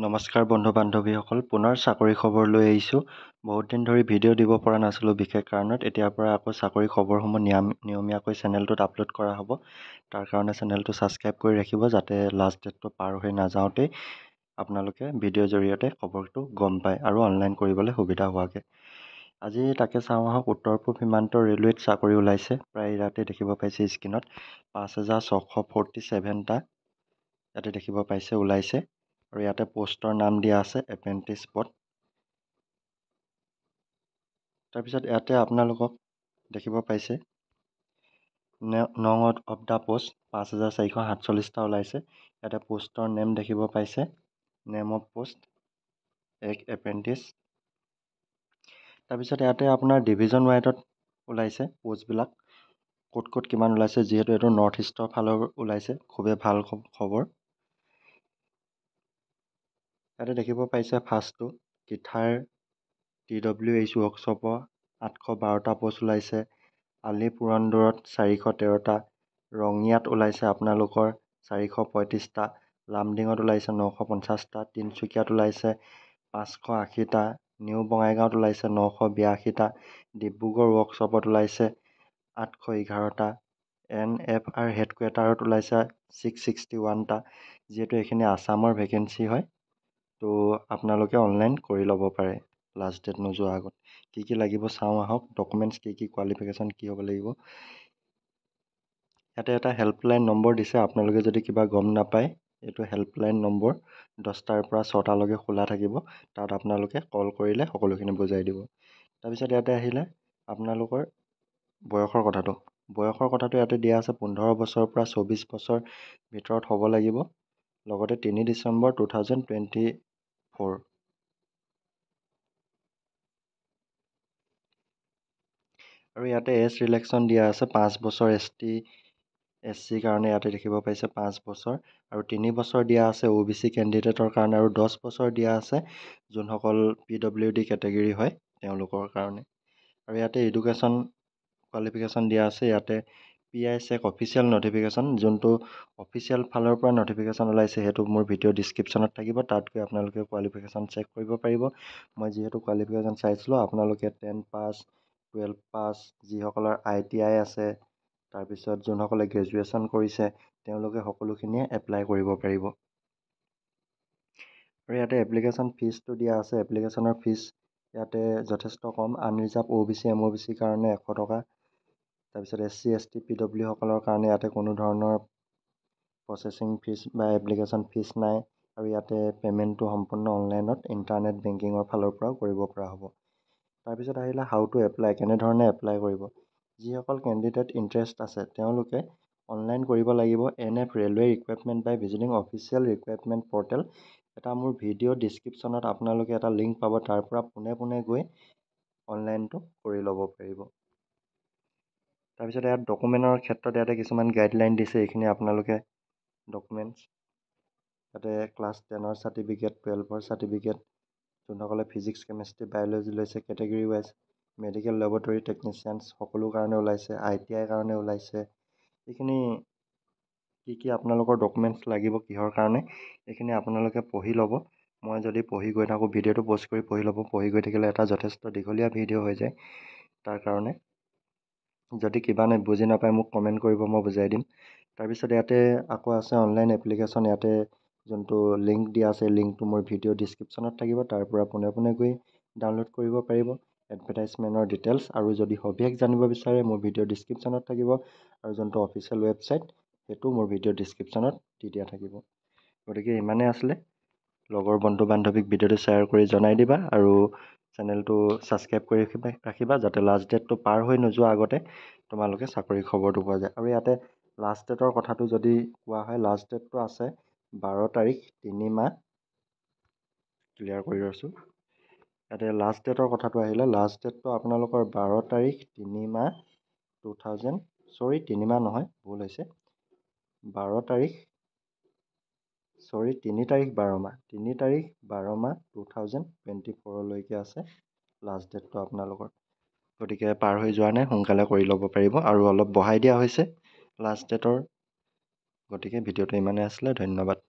নমস্কাৰ বন্ধু বান্ধৱীসকল, পুনৰ চাকৰি খবৰ লৈ আহিছোঁ। বহুত দিন ধৰি ভিডিঅ' দিব পৰা নাছিলোঁ বিশেষ কাৰণত। এতিয়াৰ পৰা আকৌ চাকৰি খবৰসমূহ নিয়মীয়াকৈ চেনেলটোত আপলোড কৰা হ'ব। তাৰ কাৰণে চেনেলটো ছাবস্ক্ৰাইব কৰি ৰাখিব, যাতে লাষ্ট ডেটটো পাৰ হৈ নাযাওঁতেই আপোনালোকে ভিডিঅ'ৰ জৰিয়তে খবৰটো গম পায় আৰু অনলাইন কৰিবলৈ সুবিধা হোৱাকৈ। আজি তাকে চাওঁ আহক। উত্তৰ পূব সীমান্ত ৰেলৱেত চাকৰি ওলাইছে। প্ৰায় ইয়াতে দেখিব পাইছে স্ক্ৰীণত 5,647টা ইয়াতে দেখিব পাইছে ওলাইছে। আৰু ইয়াতে পোষ্টৰ নাম দিয়া আছে এপ্ৰেণ্টিছ পদ। তাৰপিছত ইয়াতে আপোনালোকক দেখিব পাইছে নং অফ দ্য পোষ্ট 5,447টা ওলাইছে। ইয়াতে পোষ্টৰ নেম দেখিব পাইছে, নেম অফ পোষ্ট এপ্ৰেণ্টিছ। তাৰপিছত ইয়াতে আপোনাৰ ডিভিজন ৱাইজত ওলাইছে পোষ্টবিলাক, ক'ত ক'ত কিমান ওলাইছে। যিহেতু এইটো নৰ্থ ইষ্টৰ ফালৰ ওলাইছে, খুবেই ভাল খবৰ। ইয়াতে দেখিব পাইছে ফাৰ্ষ্টটো কিথাৰ TWH ৱৰ্কশ্বপৰ 812টা পোষ্ট ওলাইছে। আলিপুৰন্দুৰত 413টা, ৰঙিয়াত ওলাইছে আপোনালোকৰ 435টা, লামডিঙত ওলাইছে 950টা, তিনিচুকীয়াত ওলাইছে 580টা, নিউ বঙাইগাঁৱত ওলাইছে 982টা, ডিব্ৰুগড় ৱৰ্কশ্বপত ওলাইছে 811টা, NFR হেডকোৱাৰ্টাৰত ওলাইছে 661টা। যিহেতু এইখিনি আছামৰ ভেকেঞ্চি হয়, তো আপোনালোকে অনলাইন কৰি ল'ব পাৰে লাষ্ট ডেট নোযোৱাৰ আগত। কি কি লাগিব চাওঁ আহক। ডকুমেণ্টছ কি কি, কোৱালিফিকেশ্যন কি হ'ব লাগিব। ইয়াতে এটা হেল্পলাইন নম্বৰ দিছে। আপোনালোকে যদি কিবা গম নাপায়, এইটো হেল্পলাইন নম্বৰ 10টাৰ পৰা 6টালৈকে খোলা থাকিব। তাত আপোনালোকে কল কৰিলে সকলোখিনি বুজাই দিব। তাৰপিছত ইয়াতে আহিলে আপোনালোকৰ বয়সৰ কথাটো ইয়াতে দিয়া আছে 15 বছৰৰ পৰা 24 বছৰ ভিতৰত হ'ব লাগিব। লগতে 3 ডিচেম্বৰ 2024। আৰু ইয়াতে এজ ৰিলেক্সন দিয়া আছে 5 বছৰ ST SC কাৰণে ইয়াতে দেখিব পাইছে 5 বছৰ, আৰু 3 বছৰ দিয়া আছে OBC কেণ্ডিডেটৰ কাৰণে, আৰু 10 বছৰ দিয়া আছে যোনসকল PWD কেটেগৰী হয় তেওঁলোকৰ কাৰণে। আৰু ইয়াতে এডুকেশ্যন কোৱালিফিকেশ্যন দিয়া আছে। ইয়াতে PISEC অফিচিয়েল নটিফিকেশ্যন, যোনটো অফিচিয়েল ফালৰ পৰা নটিফিকেশ্যন ওলাইছে, সেইটো মোৰ ভিডিঅ' ডিছক্ৰিপশ্যনত থাকিব। তাত গৈ আপোনালোকে কোৱালিফিকেশ্যন চেক কৰিব পাৰিব। মই যিহেতু কোৱালিফিকেশ্যন চাইছিলোঁ, আপোনালোকে 10 পাছ, 12 পাছ, যিসকলৰ ITI আছে, তাৰপিছত যোনসকলে গ্ৰেজুৱেশ্যন কৰিছে, তেওঁলোকে সকলোখিনিয়ে এপ্লাই কৰিব পাৰিব। আৰু ইয়াতে এপ্লিকেশ্যন ফিজটো দিয়া আছে। এপ্লিকেশ্যনৰ ফিজ ইয়াতে যথেষ্ট কম। আনৰিজাৰ্ভ OBC MOBC কাৰণে 100 টকা। তাৰপিছত SC ST PW সকলৰ কাৰণে ইয়াতে কোনো ধৰণৰ প্ৰচেছিং ফিজ বা এপ্লিকেশ্যন ফিজ নাই। আৰু ইয়াতে পে'মেণ্টটো সম্পূৰ্ণ অনলাইনত ইণ্টাৰনেট বেংকিঙৰ ফালৰ পৰাও কৰিব পৰা হ'ব। তাৰপিছত আহিলে হাউ টু এপ্লাই, কেনেধৰণে এপ্লাই কৰিব। যিসকল কেণ্ডিডেট ইণ্টাৰেষ্ট আছে, তেওঁলোকে অনলাইন কৰিব লাগিব NF ৰেলৱে ৰিক্ৰুইটমেণ্ট বাই ভিজিটিং অফিচিয়েল ৰিক্ৰুইটমেণ্ট পৰ্টেল। এটা মোৰ ভিডিঅ' ডিছক্ৰিপশ্যনত আপোনালোকে এটা লিংক পাব, তাৰ পৰা পোনে পোনে গৈ অনলাইনটো কৰি ল'ব পাৰিব। তাৰপিছত ইয়াত ডকুমেণ্টৰ ক্ষেত্ৰত ইয়াতে কিছুমান গাইডলাইন দিছে। এইখিনি আপোনালোকে ডকুমেণ্টছ ইয়াতে ক্লাছ 10ৰ চাৰ্টিফিকেট, 12ৰ চাৰ্টিফিকেট, যোনসকলে ফিজিক্স কেমেষ্ট্ৰি বায়'লজি লৈছে category wise, medical laboratory technicians সকলো কাৰণে ওলাইছে, ITI কাৰণে ওলাইছে। এইখিনি কি কি আপোনালোকৰ ডকুমেণ্টছ লাগিব, কিহৰ কাৰণে, এইখিনি আপোনালোকে পঢ়ি ল'ব। মই যদি পঢ়ি গৈ থাকোঁ, ভিডিঅ'টো প'ষ্ট কৰি পঢ়ি ল'ব। পঢ়ি গৈ থাকিলে এটা যথেষ্ট দীঘলীয়া ভিডিঅ' হৈ যায়। তাৰ কাৰণে যদি কিবা বুজি নাপায় মোক কমেণ্ট কৰিব, মই বুজাই দিম। তাৰপিছত ইয়াতে আকৌ আছে অনলাইন এপ্লিকেশ্যন। ইয়াতে যোনটো লিংক দিয়া আছে, লিংকটো মোৰ ভিডিঅ' ডিছক্ৰিপশ্যনত থাকিব। তাৰ পৰা পোনে পোনে গৈ ডাউনলোড কৰিব পাৰিব এডভাৰটাইজমেণ্টৰ ডিটেইলছ। আৰু যদি সবিশেষ জানিব বিচাৰে, মোৰ ভিডিঅ' ডিছক্ৰিপশ্যনত থাকিব। আৰু যোনটো অফিচিয়েল ৱেবছাইট, সেইটো মোৰ ভিডিঅ' ডিছক্ৰিপশ্যনত দি দিয়া থাকিব। গতিকে ইমানেই আছিলে। লগৰ বন্ধু বান্ধৱীক ভিডিঅ'টো শ্বেয়াৰ কৰি জনাই দিবা, আৰু চেনেলটো ছাবস্ক্ৰাইব কৰি ৰাখিবা, যাতে লাষ্ট ডেটটো পাৰ হৈ নোযোৱাৰ আগতে তোমালোকে চাকৰি খবৰটো পোৱা যায়। আৰু ইয়াতে লাষ্ট ডেটৰ কথাটো যদি কোৱা হয়, লাষ্ট ডেটটো আছে 12 তাৰিখ 3 মাহ। ক্লিয়াৰ কৰি লৈছোঁ। ইয়াতে লাষ্ট ডেটৰ কথাটো আহিলে, লাষ্ট ডেটটো আপোনালোকৰ 12 তাৰিখ 3 মাহ 3 মাহ নহয়, ভুল হৈছে। 12 তাৰিখ 3 তাৰিখ 12 মাহ 3 তাৰিখ 12 মাহ 2024লৈকে আছে লাষ্ট ডেটটো আপোনালোকৰ। গতিকে পাৰ হৈ যোৱা নাই, সোনকালে কৰি ল'ব পাৰিব। আৰু অলপ বঢ়াই দিয়া হৈছে লাষ্ট ডেটৰ। গতিকে ভিডিঅ'টো ইমানেই আছিলে। ধন্যবাদ।